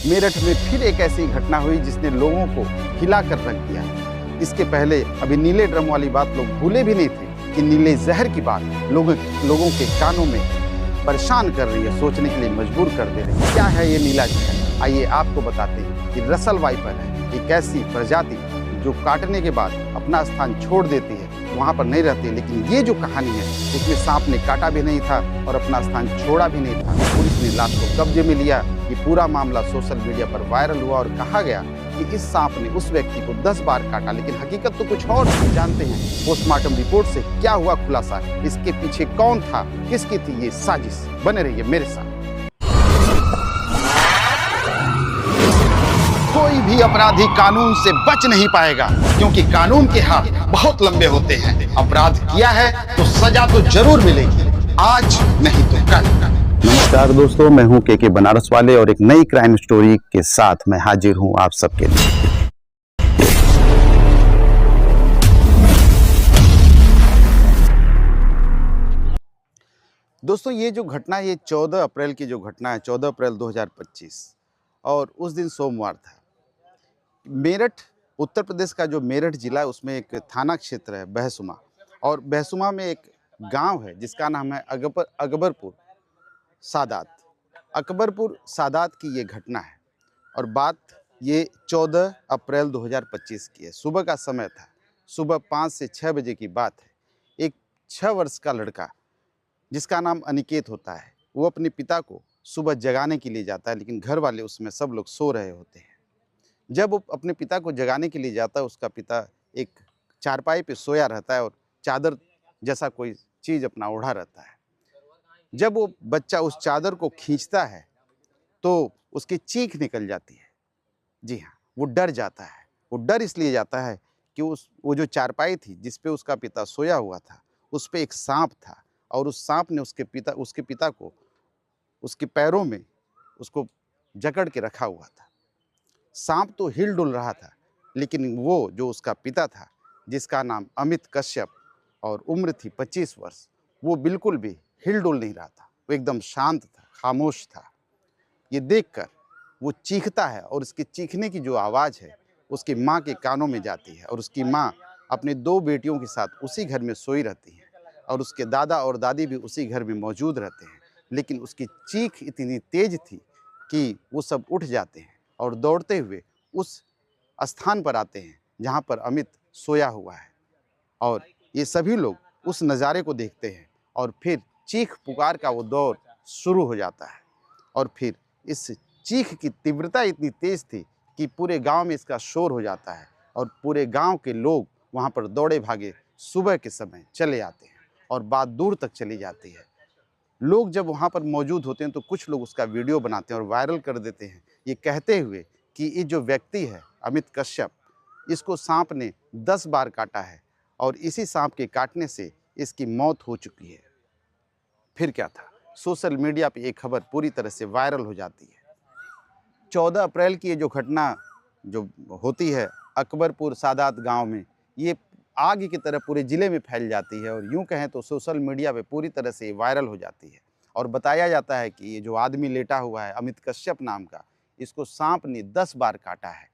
मेरठ में फिर एक ऐसी घटना हुई जिसने लोगों को हिला कर रख दिया। इसके पहले अभी नीले ड्रम वाली बात लोग भूले भी नहीं थे कि नीले जहर की बात लोगों के कानों में परेशान कर रही है, सोचने के लिए मजबूर कर दे रही है। क्या है ये नीला जहर? आइए आपको बताते हैं कि रसल वाइपर है एक ऐसी प्रजाति जो काटने के बाद अपना स्थान छोड़ देती है, वहाँ पर नहीं रहती। लेकिन ये जो कहानी है उसमें सांप ने काटा भी नहीं था और अपना स्थान छोड़ा भी नहीं था। पुलिस ने लाश को कब्जे में लिया। ये पूरा मामला सोशल मीडिया पर वायरल हुआ और कहा गया कि इस सांप ने उस व्यक्ति को 10 बार काटा, लेकिन हकीकत तो कुछ और थी। जानते हैं पोस्टमार्टम रिपोर्ट से क्या हुआ खुलासा, इसके पीछे कौन था, किसकी थी ये साजिश। बने रहिए मेरे साथ। कोई भी अपराधी कानून से बच नहीं पाएगा, क्योंकि कानून के हाथ बहुत लंबे होते हैं। अपराध किया है तो सजा तो जरूर मिलेगी, आज नहीं तो कल। नमस्कार दोस्तों, मैं हूं के बनारस वाले और एक नई क्राइम स्टोरी के साथ मैं हाजिर हूं आप सबके लिए। दोस्तों ये जो घटना, ये 14 अप्रैल की जो घटना है, 14 अप्रैल 2025 और उस दिन सोमवार था। मेरठ, उत्तर प्रदेश का जो मेरठ जिला है उसमें एक थाना क्षेत्र है बहसुमा, और बहसुमा में एक गांव है जिसका नाम है अकबरपुर सादात। अकबरपुर सादात की ये घटना है और बात ये 14 अप्रैल 2025 की है। सुबह का समय था, सुबह 5 से 6 बजे की बात है। एक 6 वर्ष का लड़का जिसका नाम अनिकेत होता है, वो अपने पिता को सुबह जगाने के लिए जाता है, लेकिन घर वाले उसमें सब लोग सो रहे होते हैं। जब वो अपने पिता को जगाने के लिए जाता है, उसका पिता एक चारपाई पे सोया रहता है और चादर जैसा कोई चीज़ अपना ओढ़ा रहता है। जब वो बच्चा उस चादर को खींचता है तो उसकी चीख निकल जाती है। जी हाँ, वो डर जाता है। वो डर इसलिए जाता है कि वो जो चारपाई थी जिस पे उसका पिता सोया हुआ था, उस पे एक सांप था और उस सांप ने उसके पिता को उसके पैरों में उसको जकड़ के रखा हुआ था। सांप तो हिल डुल रहा था, लेकिन वो जो उसका पिता था जिसका नाम अमित कश्यप और उम्र थी 25 वर्ष, वो बिल्कुल भी हिल डुल नहीं रहा था। वो एकदम शांत था, खामोश था। ये देखकर वो चीखता है और उसके चीखने की जो आवाज़ है उसकी माँ के कानों में जाती है और उसकी माँ अपने 2 बेटियों के साथ उसी घर में सोई रहती है और उसके दादा और दादी भी उसी घर में मौजूद रहते हैं। लेकिन उसकी चीख इतनी तेज थी कि वो सब उठ जाते हैं और दौड़ते हुए उस स्थान पर आते हैं जहाँ पर अमित सोया हुआ है, और ये सभी लोग उस नज़ारे को देखते हैं और फिर चीख पुकार का वो दौर शुरू हो जाता है। और फिर इस चीख की तीव्रता इतनी तेज़ थी कि पूरे गांव में इसका शोर हो जाता है और पूरे गांव के लोग वहां पर दौड़े भागे सुबह के समय चले आते हैं और बात दूर तक चली जाती है। लोग जब वहां पर मौजूद होते हैं तो कुछ लोग उसका वीडियो बनाते हैं और वायरल कर देते हैं, ये कहते हुए कि ये जो व्यक्ति है अमित कश्यप, इसको सांप ने 10 बार काटा है और इसी सांप के काटने से इसकी मौत हो चुकी है। फिर क्या था, सोशल मीडिया पे ये खबर पूरी तरह से वायरल हो जाती है। 14 अप्रैल की ये जो घटना जो होती है अकबरपुर सादात गांव में, ये आग की तरह पूरे ज़िले में फैल जाती है और यूं कहें तो सोशल मीडिया पे पूरी तरह से वायरल हो जाती है। और बताया जाता है कि ये जो आदमी लेटा हुआ है अमित कश्यप नाम का, इसको सांप ने 10 बार काटा है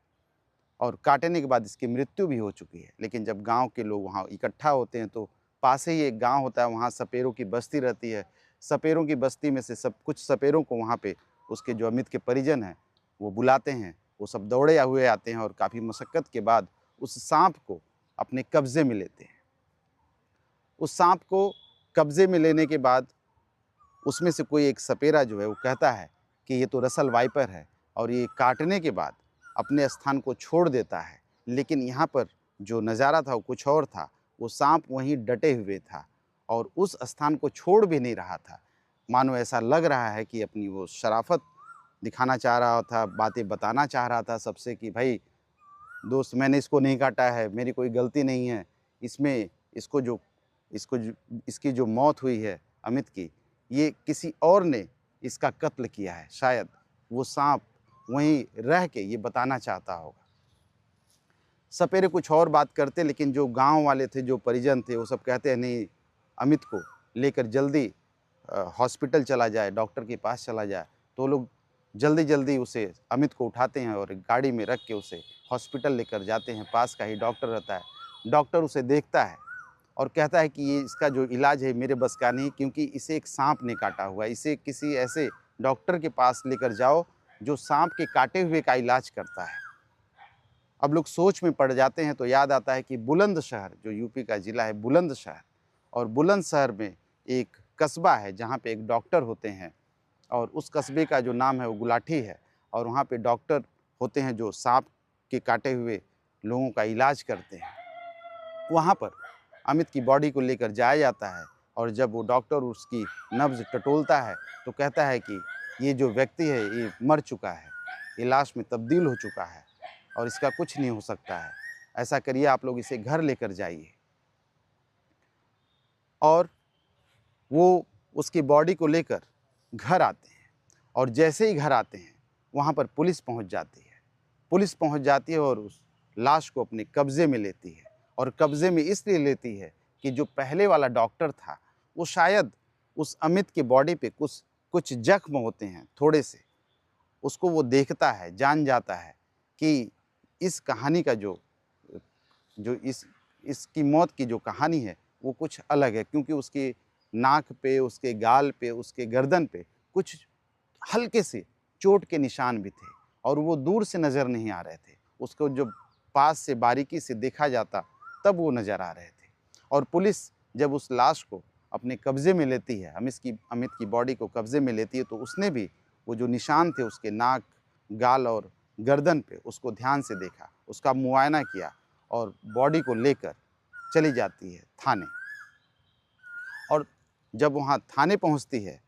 और काटने के बाद इसकी मृत्यु भी हो चुकी है। लेकिन जब गांव के लोग वहां इकट्ठा होते हैं तो पास ही एक गांव होता है, वहां सपेरों की बस्ती रहती है। सपेरों की बस्ती में से सब कुछ सपेरों को वहां पे उसके जो अमित के परिजन हैं वो बुलाते हैं। वो सब दौड़े हुए आते हैं और काफ़ी मशक्क़त के बाद उस सांप को अपने कब्ज़े में लेते हैं। उस सांप को कब्ज़े में लेने के बाद उसमें से कोई एक सपेरा जो है वो कहता है कि ये तो रसल वाइपर है और ये काटने के बाद अपने स्थान को छोड़ देता है। लेकिन यहाँ पर जो नज़ारा था वो कुछ और था। वो सांप वहीं डटे हुए था और उस स्थान को छोड़ भी नहीं रहा था। मानो ऐसा लग रहा है कि अपनी वो शराफत दिखाना चाह रहा था, बातें बताना चाह रहा था सबसे कि भाई दोस्त, मैंने इसको नहीं काटा है, मेरी कोई गलती नहीं है। इसमें इसकी जो मौत हुई है अमित की, ये किसी और ने इसका कत्ल किया है। शायद वो सांप वहीं रह के ये बताना चाहता होगा। सपेरे कुछ और बात करते, लेकिन जो गांव वाले थे, जो परिजन थे, वो सब कहते हैं नहीं, अमित को लेकर जल्दी हॉस्पिटल चला जाए, डॉक्टर के पास चला जाए। तो लोग जल्दी जल्दी उसे अमित को उठाते हैं और गाड़ी में रख के उसे हॉस्पिटल लेकर जाते हैं। पास का ही डॉक्टर रहता है। डॉक्टर उसे देखता है और कहता है कि ये इसका जो इलाज है मेरे बस का नहीं, क्योंकि इसे एक सांप ने काटा हुआ है। इसे किसी ऐसे डॉक्टर के पास लेकर जाओ जो सांप के काटे हुए का इलाज करता है। अब लोग सोच में पड़ जाते हैं तो याद आता है कि बुलंदशहर जो यूपी का ज़िला है बुलंदशहर, और बुलंदशहर में एक कस्बा है जहाँ पे एक डॉक्टर होते हैं, और उस कस्बे का जो नाम है वो गुलाठी है। और वहाँ पे डॉक्टर होते हैं जो सांप के काटे हुए लोगों का इलाज करते हैं। वहाँ पर अमित की बॉडी को लेकर जाया जाता है, और जब वो डॉक्टर उसकी नब्ज़ टटोलता है तो कहता है कि ये जो व्यक्ति है ये मर चुका है, ये लाश में तब्दील हो चुका है और इसका कुछ नहीं हो सकता है। ऐसा करिए आप लोग इसे घर लेकर जाइए। और वो उसकी बॉडी को लेकर घर आते हैं, और जैसे ही घर आते हैं वहाँ पर पुलिस पहुँच जाती है। पुलिस पहुँच जाती है और उस लाश को अपने कब्ज़े में लेती है, और कब्ज़े में इसलिए लेती है कि जो पहले वाला डॉक्टर था वो शायद उस अमित की बॉडी पे कुछ जख्म होते हैं थोड़े से, उसको वो देखता है, जान जाता है कि इस कहानी का जो जो इसकी मौत की जो कहानी है वो कुछ अलग है, क्योंकि उसके नाक पे, उसके गाल पे, उसके गर्दन पे कुछ हल्के से चोट के निशान भी थे, और वो दूर से नज़र नहीं आ रहे थे। उसको जब पास से बारीकी से देखा जाता तब वो नज़र आ रहे थे। और पुलिस जब उस लाश को अपने कब्ज़े में लेती है, अमित की बॉडी को कब्ज़े में लेती है, तो उसने भी वो जो निशान थे उसके नाक, गाल और गर्दन पे उसको ध्यान से देखा, उसका मुआयना किया और बॉडी को लेकर चली जाती है थाने। और जब वहाँ थाने पहुँचती है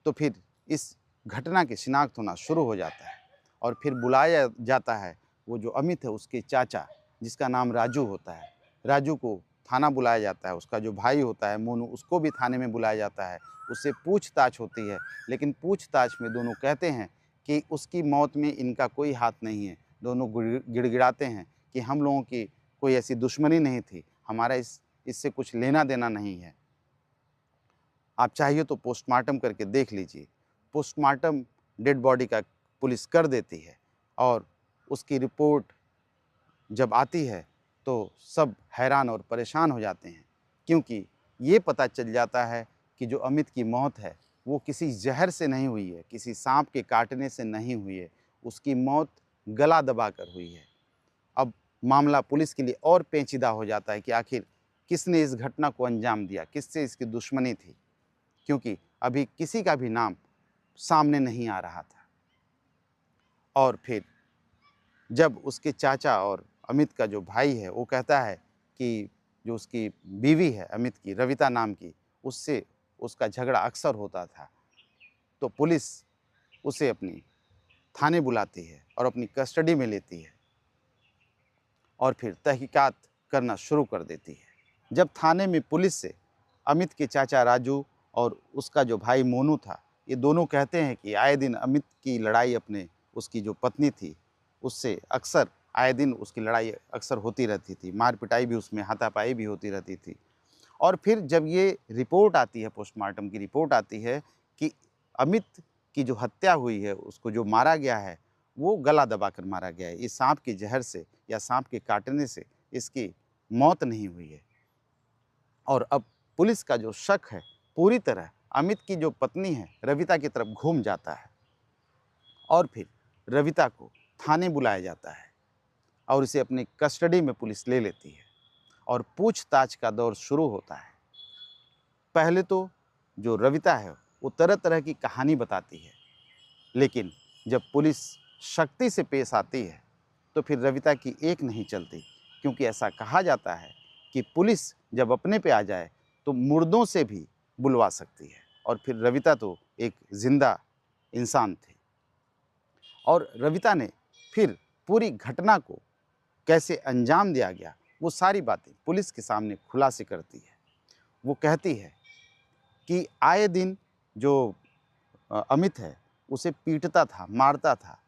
तो फिर इस घटना की शिनाख्त होना शुरू हो जाता है, और फिर बुलाया जाता है वो जो अमित है उसके चाचा, जिसका नाम राजू होता है। राजू को थाना बुलाया जाता है। उसका जो भाई होता है मोनू, उसको भी थाने में बुलाया जाता है। उससे पूछताछ होती है, लेकिन पूछताछ में दोनों कहते हैं कि उसकी मौत में इनका कोई हाथ नहीं है। दोनों गिड़गिड़ाते हैं कि हम लोगों की कोई ऐसी दुश्मनी नहीं थी, हमारा इससे कुछ लेना देना नहीं है। आप चाहिए तो पोस्टमार्टम करके देख लीजिए। पोस्टमार्टम डेड बॉडी का पुलिस कर देती है, और उसकी रिपोर्ट जब आती है तो सब हैरान और परेशान हो जाते हैं, क्योंकि ये पता चल जाता है कि जो अमित की मौत है वो किसी जहर से नहीं हुई है, किसी सांप के काटने से नहीं हुई है। उसकी मौत गला दबाकर हुई है। अब मामला पुलिस के लिए और पेचीदा हो जाता है कि आखिर किसने इस घटना को अंजाम दिया, किससे इसकी दुश्मनी थी, क्योंकि अभी किसी का भी नाम सामने नहीं आ रहा था। और फिर जब उसके चाचा और अमित का जो भाई है वो कहता है कि जो उसकी बीवी है अमित की, रविता नाम की, उससे उसका झगड़ा अक्सर होता था, तो पुलिस उसे अपनी थाने बुलाती है और अपनी कस्टडी में लेती है, और फिर तहकीकात करना शुरू कर देती है। जब थाने में पुलिस से अमित के चाचा राजू और उसका जो भाई मोनू था, ये दोनों कहते हैं कि आए दिन अमित की लड़ाई अपने उसकी जो पत्नी थी उससे अक्सर आए दिन उसकी लड़ाई अक्सर होती रहती थी, मार पिटाई भी उसमें हाथापाई भी होती रहती थी। और फिर जब ये रिपोर्ट आती है, पोस्टमार्टम की रिपोर्ट आती है कि अमित की जो हत्या हुई है, उसको जो मारा गया है वो गला दबाकर मारा गया है, इस सांप के जहर से या सांप के काटने से इसकी मौत नहीं हुई है। और अब पुलिस का जो शक है पूरी तरह अमित की जो पत्नी है रविता की तरफ घूम जाता है, और फिर रविता को थाने बुलाया जाता है और इसे अपनी कस्टडी में पुलिस ले लेती है, और पूछताछ का दौर शुरू होता है। पहले तो जो रविता है वो तरह तरह की कहानी बताती है, लेकिन जब पुलिस शक्ति से पेश आती है तो फिर रविता की एक नहीं चलती, क्योंकि ऐसा कहा जाता है कि पुलिस जब अपने पे आ जाए तो मुर्दों से भी बुलवा सकती है, और फिर रविता तो एक जिंदा इंसान थी। और रविता ने फिर पूरी घटना को कैसे अंजाम दिया गया वो सारी बातें पुलिस के सामने खुलासे करती है। वो कहती है कि आए दिन जो अमित है उसे पीटता था, मारता था,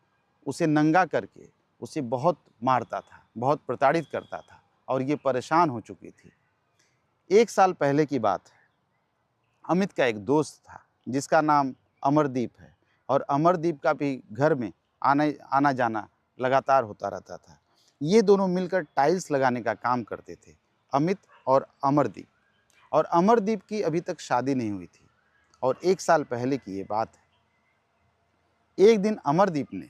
उसे नंगा करके उसे बहुत मारता था, बहुत प्रताड़ित करता था, और ये परेशान हो चुकी थी। 1 साल पहले की बात है। अमित का एक दोस्त था जिसका नाम अमरदीप है, और अमरदीप का भी घर में आना जाना लगातार होता रहता था। ये दोनों मिलकर टाइल्स लगाने का काम करते थे, अमित और अमरदीप। और अमरदीप की अभी तक शादी नहीं हुई थी और 1 साल पहले की ये बात है। एक दिन अमरदीप ने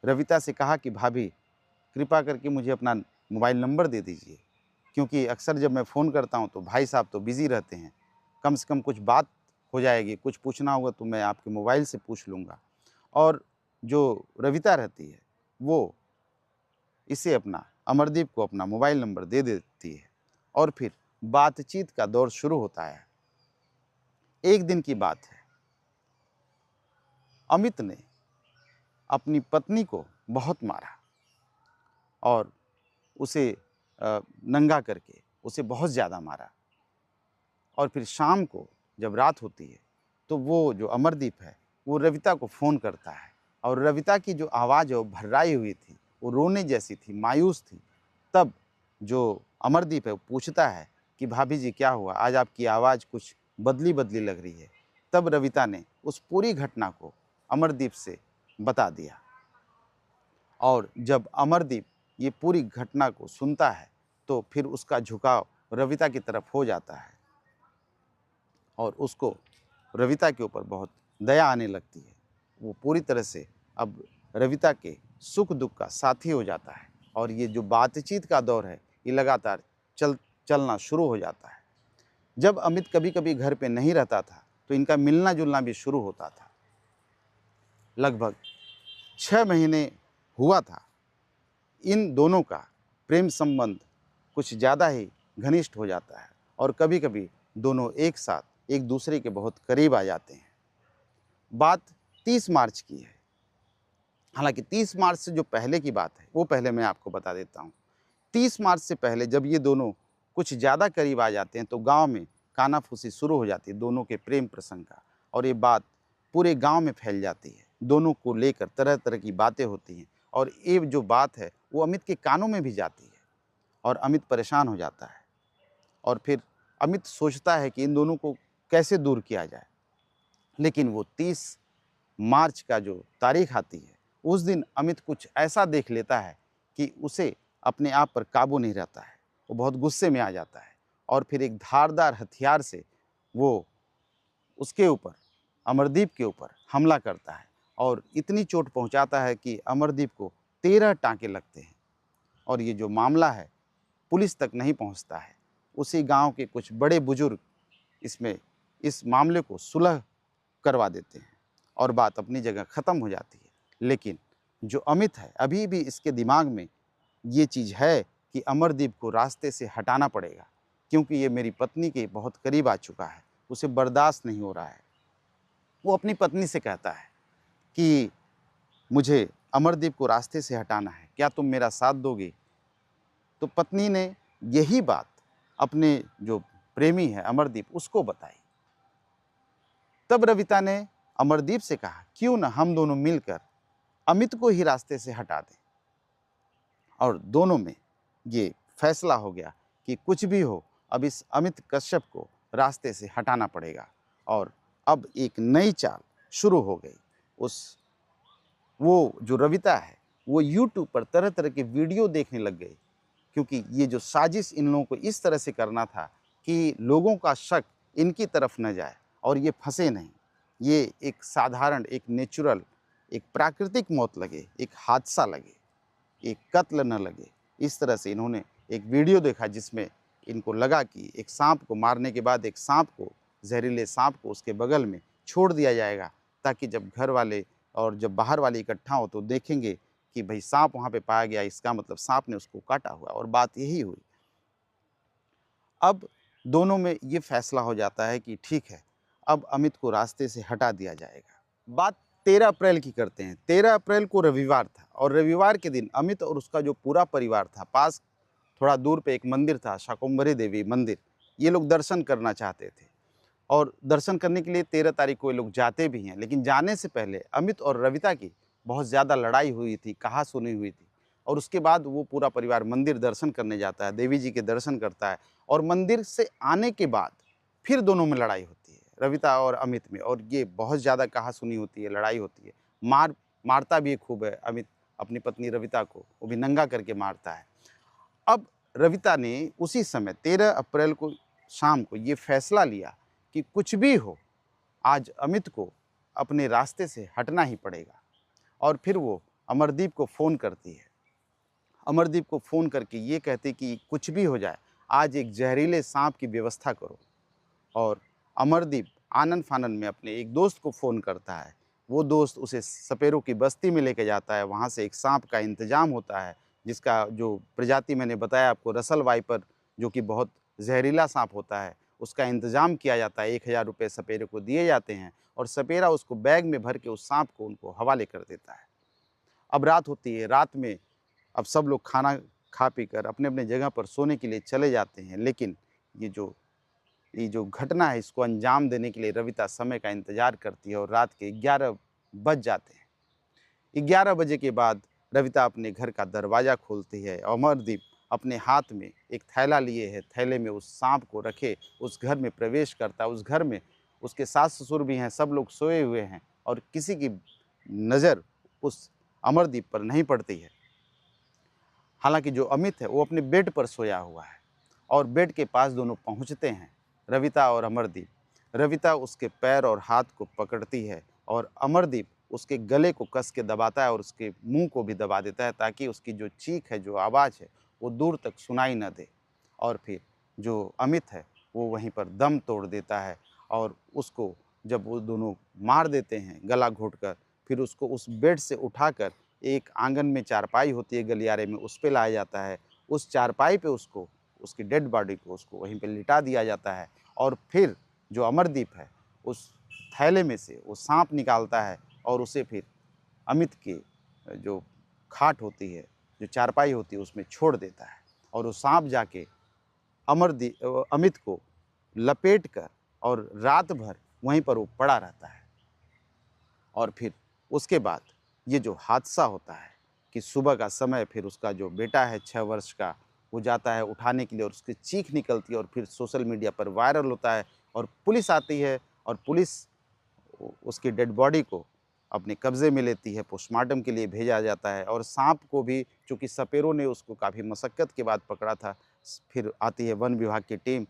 रविता से कहा कि भाभी, कृपा करके मुझे अपना मोबाइल नंबर दे दीजिए, क्योंकि अक्सर जब मैं फ़ोन करता हूँ तो भाई साहब तो बिज़ी रहते हैं। कम से कम कुछ बात हो जाएगी, कुछ पूछना होगा तो मैं आपके मोबाइल से पूछ लूँगा। और जो रविता रहती है, वो इसे अपना अमरदीप को अपना मोबाइल नंबर दे देती है और फिर बातचीत का दौर शुरू होता है। एक दिन की बात है, अमित ने अपनी पत्नी को बहुत मारा और उसे नंगा करके उसे बहुत ज़्यादा मारा। और फिर शाम को जब रात होती है तो वो जो अमरदीप है वो रविता को फ़ोन करता है और रविता की जो आवाज़ है वो भर्राई हुई थी, वो रोने जैसी थी, मायूस थी। तब जो अमरदीप है वो पूछता है कि भाभी जी क्या हुआ, आज आपकी आवाज़ कुछ बदली बदली लग रही है। तब रविता ने उस पूरी घटना को अमरदीप से बता दिया और जब अमरदीप ये पूरी घटना को सुनता है तो फिर उसका झुकाव रविता की तरफ हो जाता है और उसको रविता के ऊपर बहुत दया आने लगती है। वो पूरी तरह से अब रविता के सुख दुख का साथी हो जाता है और ये जो बातचीत का दौर है ये लगातार चलना शुरू हो जाता है। जब अमित कभी कभी घर पे नहीं रहता था तो इनका मिलना जुलना भी शुरू होता था। लगभग 6 महीने हुआ था। इन दोनों का प्रेम संबंध कुछ ज़्यादा ही घनिष्ठ हो जाता है और कभी कभी दोनों एक साथ एक दूसरे के बहुत करीब आ जाते हैं। बात 30 मार्च की है। हालांकि 30 मार्च से जो पहले की बात है वो पहले मैं आपको बता देता हूँ। 30 मार्च से पहले जब ये दोनों कुछ ज़्यादा करीब आ जाते हैं तो गांव में कानाफूसी शुरू हो जाती है दोनों के प्रेम प्रसंग का और ये बात पूरे गांव में फैल जाती है। दोनों को लेकर तरह तरह की बातें होती हैं और ये जो बात है वो अमित के कानों में भी जाती है और अमित परेशान हो जाता है और फिर अमित सोचता है कि इन दोनों को कैसे दूर किया जाए। लेकिन वो 30 मार्च का जो तारीख आती है उस दिन अमित कुछ ऐसा देख लेता है कि उसे अपने आप पर काबू नहीं रहता है। वो बहुत गुस्से में आ जाता है और फिर एक धारदार हथियार से वो उसके ऊपर, अमरदीप के ऊपर हमला करता है और इतनी चोट पहुंचाता है कि अमरदीप को 13 टाँके लगते हैं। और ये जो मामला है पुलिस तक नहीं पहुंचता है। उसी गांव के कुछ बड़े बुजुर्ग इस मामले को सुलह करवा देते हैं और बात अपनी जगह ख़त्म हो जाती है। लेकिन जो अमित है अभी भी इसके दिमाग में ये चीज़ है कि अमरदीप को रास्ते से हटाना पड़ेगा, क्योंकि ये मेरी पत्नी के बहुत करीब आ चुका है, उसे बर्दाश्त नहीं हो रहा है। वो अपनी पत्नी से कहता है कि मुझे अमरदीप को रास्ते से हटाना है, क्या तुम मेरा साथ दोगे? तो पत्नी ने यही बात अपने जो प्रेमी है अमरदीप उसको बताई। तब रविता ने अमरदीप से कहा, क्यों न हम दोनों मिलकर अमित को ही रास्ते से हटा दें। और दोनों में ये फैसला हो गया कि कुछ भी हो अब इस अमित कश्यप को रास्ते से हटाना पड़ेगा। और अब एक नई चाल शुरू हो गई। वो जो रविता है वो यूट्यूब पर तरह तरह के वीडियो देखने लग गई, क्योंकि ये जो साजिश इन लोगों को इस तरह से करना था कि लोगों का शक इनकी तरफ न जाए और ये फंसे नहीं, ये एक साधारण, एक नेचुरल, एक प्राकृतिक मौत लगे, एक हादसा लगे, एक कत्ल न लगे। इस तरह से इन्होंने एक वीडियो देखा जिसमें इनको लगा कि एक सांप को मारने के बाद एक सांप को, जहरीले सांप को उसके बगल में छोड़ दिया जाएगा, ताकि जब घर वाले और जब बाहर वाले इकट्ठा हो तो देखेंगे कि भाई सांप वहाँ पे पाया गया, इसका मतलब सांप ने उसको काटा हुआ। और बात यही हुई। अब दोनों में ये फैसला हो जाता है कि ठीक है, अब अमित को रास्ते से हटा दिया जाएगा। बात 13 अप्रैल की करते हैं। 13 अप्रैल को रविवार था और रविवार के दिन अमित और उसका जो पूरा परिवार था, पास थोड़ा दूर पे एक मंदिर था, शाकंभरी देवी मंदिर, ये लोग दर्शन करना चाहते थे और दर्शन करने के लिए 13 तारीख को ये लोग जाते भी हैं। लेकिन जाने से पहले अमित और रविता की बहुत ज़्यादा लड़ाई हुई थी, कहा सुनी हुई थी और उसके बाद वो पूरा परिवार मंदिर दर्शन करने जाता है, देवी जी के दर्शन करता है और मंदिर से आने के बाद फिर दोनों में लड़ाई होती है। रविता और अमित में, और ये बहुत ज़्यादा कहा-सुनी होती है, लड़ाई होती है। मारता भी खूब है अमित अपनी पत्नी रविता को, वो भी नंगा करके मारता है। अब रविता ने उसी समय 13 अप्रैल को शाम को ये फैसला लिया कि कुछ भी हो, आज अमित को अपने रास्ते से हटना ही पड़ेगा। और फिर वो अमरदीप को फ़ोन करती है। अमरदीप को फ़ोन करके ये कहती कि कुछ भी हो जाए, आज एक जहरीले साँप की व्यवस्था करो। और अमरदीप आनन-फानन में अपने एक दोस्त को फ़ोन करता है। वो दोस्त उसे सपेरों की बस्ती में लेके जाता है, वहाँ से एक साँप का इंतज़ाम होता है, जिसका जो प्रजाति मैंने बताया आपको रसल वाइपर, जो कि बहुत ज़हरीला साँप होता है, उसका इंतज़ाम किया जाता है। 1000 रुपए सपेरे को दिए जाते हैं और सपेरा उसको बैग में भर के उस साँप को उनको हवाले कर देता है। अब रात होती है, रात में अब सब लोग खाना खा पी कर अपने-अपने जगह पर सोने के लिए चले जाते हैं, लेकिन ये जो घटना है, इसको अंजाम देने के लिए रविता समय का इंतज़ार करती है और रात के 11 बज जाते हैं। 11 बजे के बाद रविता अपने घर का दरवाज़ा खोलती है। अमरदीप अपने हाथ में एक थैला लिए है, थैले में उस साँप को रखे उस घर में प्रवेश करता है। उस घर में उसके सास-ससुर भी हैं, सब लोग सोए हुए हैं और किसी की नज़र उस अमरदीप पर नहीं पड़ती है। हालाँकि जो अमित है, वो अपने बेड पर सोया हुआ है और बेड के पास दोनों पहुँचते हैं, रविता और अमरदीप। रविता उसके पैर और हाथ को पकड़ती है और अमरदीप उसके गले को कस के दबाता है और उसके मुँह को भी दबा देता है, ताकि उसकी जो चीख है, जो आवाज़ है, वो दूर तक सुनाई न दे। और फिर जो अमित है, वो वहीं पर दम तोड़ देता है और उसको जब वो दोनों मार देते हैं गला घोंटकर, फिर उसको उस बेड से उठाकर एक आंगन में चारपाई होती है गलियारे में, उस पे लाया जाता है। उस चारपाई पे उसको, उसकी डेड बॉडी को उसको वहीं पे लिटा दिया जाता है और फिर जो अमरदीप है, उस थैले में से वो साँप निकालता है और उसे फिर अमित की जो खाट होती है, जो चारपाई होती है, उसमें छोड़ देता है और वो साँप जाके अमित को लपेट कर और रात भर वहीं पर वो पड़ा रहता है। और फिर उसके बाद ये जो हादसा होता है कि सुबह का समय फिर उसका जो बेटा है 6 वर्ष का, वो जाता है उठाने के लिए और उसकी चीख निकलती है और फिर सोशल मीडिया पर वायरल होता है और पुलिस आती है और पुलिस उसकी डेड बॉडी को अपने कब्ज़े में लेती है, पोस्टमार्टम के लिए भेजा जाता है। और साँप को भी, चूँकि सपेरों ने उसको काफ़ी मशक्कत के बाद पकड़ा था, फिर आती है वन विभाग की टीम,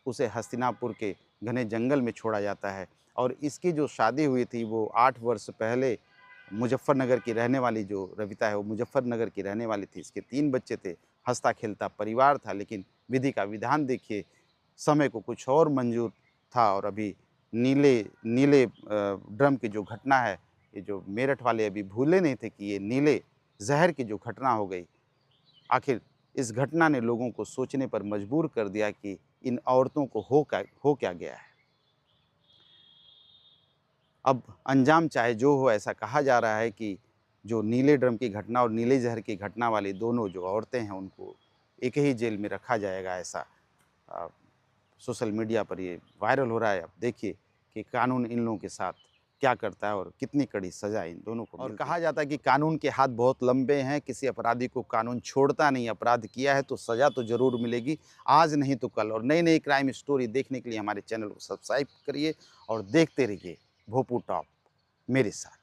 उसे हस्तिनापुर के घने जंगल में छोड़ा जाता है। और इसकी जो शादी हुई थी वो 8 वर्ष पहले मुज़फ़्फ़रनगर की रहने वाली जो रविता है, वो मुज़फ़्फ़रनगर की रहने वाली थी। इसके 3 बच्चे थे, हँसता-खेलता परिवार था, लेकिन विधि का विधान देखिए, समय को कुछ और मंज़ूर था। और अभी नीले नीले ड्रम की जो घटना है, ये जो मेरठ वाले अभी भूले नहीं थे कि ये नीले ज़हर की जो घटना हो गई, आखिर इस घटना ने लोगों को सोचने पर मजबूर कर दिया कि इन औरतों को हो क्या गया है। अब अंजाम चाहे जो हो, ऐसा कहा जा रहा है कि जो नीले ड्रम की घटना और नीले ज़हर की घटना वाली दोनों जो औरतें हैं, उनको एक ही जेल में रखा जाएगा, ऐसा अ, सोशल मीडिया पर ये वायरल हो रहा है। अब देखिए कि कानून इन लोगों के साथ क्या करता है और कितनी कड़ी सज़ा इन दोनों को मिलती है। और कहा जाता है कि कानून के हाथ बहुत लंबे हैं, किसी अपराधी को कानून छोड़ता नहीं। अपराध किया है तो सज़ा तो ज़रूर मिलेगी, आज नहीं तो कल। और नई-नई क्राइम स्टोरी देखने के लिए हमारे चैनल को सब्सक्राइब करिए और देखते रहिए भोपू टॉप मेरे साथ।